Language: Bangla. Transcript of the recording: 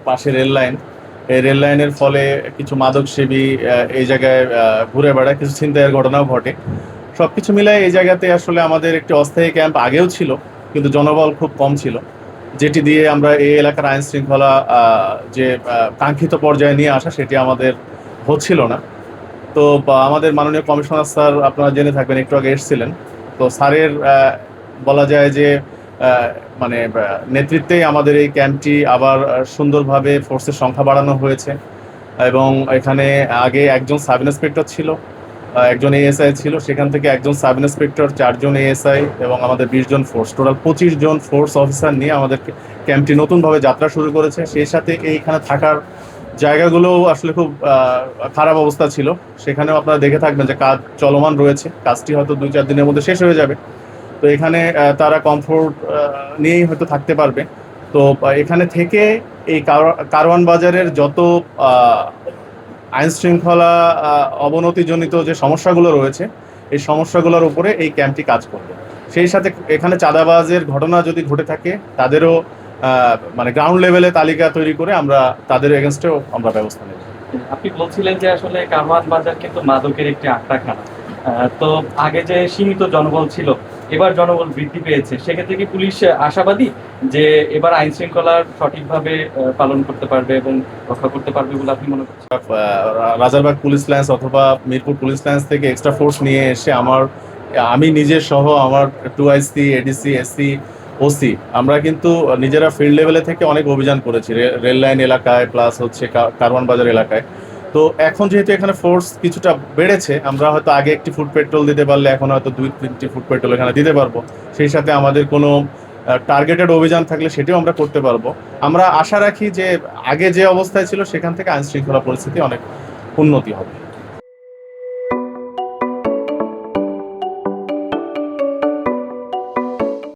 পাশে রেল লাইন, এই রেল লাইনের ফলে কিছু মাদকসেবী এই জায়গায় ঘুরে বেড়ায়, কিছু ছিনতাইয়ের ঘটনাও ঘটে। সবকিছু মিলাই এই জায়গাতে আসলে আমাদের একটি অস্থায়ী ক্যাম্প আগেও ছিল, কিন্তু জনবল খুব কম ছিল, যেটি দিয়ে আমরা এই এলাকার আইন শৃঙ্খলা যে কাঙ্ক্ষিত পর্যায়ে নিয়ে আসা সেটি আমাদের হচ্ছিল না। তো আমাদের মাননীয় কমিশনার স্যার, আপনারা জেনে থাকবেন, একটু আগে এসেছিলেন। তো স্যারের বলা যায় যে মানে নেতৃত্বেই আমাদের এই ক্যাম্পটি আবার সুন্দরভাবে ফোর্সের সংখ্যা বাড়ানো হয়েছে। এবং এখানে আগে একজন সাব ইন্সপেক্টর ছিল, একজন এএসআই ছিল, সেখান থেকে একজন সাব ইন্সপেক্টর, 4জন এএসআই এবং আমাদের 20 জন ফোর্স, টোটাল 25 জন ফোর্স অফিসার নিয়ে আমাদের ক্যাম্পটি নতুনভাবে যাত্রা শুরু করেছে। সেই সাথে এইখানে থাকার জায়গাগুলো আসলে খুব খারাপ অবস্থা ছিল, সেখানেও আপনারা দেখে থাকবেন যে কাজ চলমান রয়েছে, কাজটি হয়তো 2-4 দিনের মধ্যে শেষ হয়ে যাবে। তো এখানে তারা কমফোর্ট নিয়েই হয়তো থাকতে পারবে। তো এখানে থেকে এই কারওয়ান বাজারের যত আইন শৃঙ্খলা অবনতিজনিত যে সমস্যাগুলো রয়েছে, এই সমস্যাগুলোর উপরে এই ক্যাম্পটি কাজ করবে। সেই সাথে এখানে চাঁদাবাজের ঘটনা যদি ঘটে থাকে, তাদেরও মানে গ্রাউন্ড লেভেলে তালিকা তৈরি করে আমরা তাদের এগেনস্টেও আমরা ব্যবস্থা নেব। আপনি বলছিলেন যে আসলে কারওয়ান বাজার কিন্তু মাদকের একটি আখড়াখানা। তো আগে যে সীমিত জনবল ছিল, এবার জনবল বৃদ্ধি পেয়েছে, সেক্ষেত্রে কি পুলিশ আশাবাদী যে এবার আইন শৃঙ্খলার সঠিকভাবে পালন করতে পারবে এবং রক্ষা করতে পারবে বলে আপনি মনে করছেন? রাজারবাগ পুলিশ লাইন্স অথবা মিরপুর পুলিশ লাইন্স থেকে এক্সট্রা ফোর্স নিয়ে এসে আমি নিজে সহ আমার 2IC, ADC, SC, OC আমরা কিন্তু নিজেরা ফিল্ড লেভেলে থেকে অনেক অভিযান করেছি রেল লাইন এলাকায়, প্লাস হচ্ছে কারওয়ান বাজার এলাকায়। তো এখন যেহেতু এখানে ফোর্স কিছুটা বেড়েছে, আমরা হয়তো আগে একটি ফুট পেট্রোল দিতে পারলে এখন হয়তো 2-3টি ফুট পেট্রোল এখানে দিতে পারবো। সেই সাথে আমাদের কোনো টার্গেটেড অভিযান থাকলে সেটিও আমরা করতে পারবো। আমরা আশা রাখি যে আগে যে অবস্থায় ছিল সেখান থেকে আইন শৃঙ্খলা পরিস্থিতি অনেক উন্নতি হবে।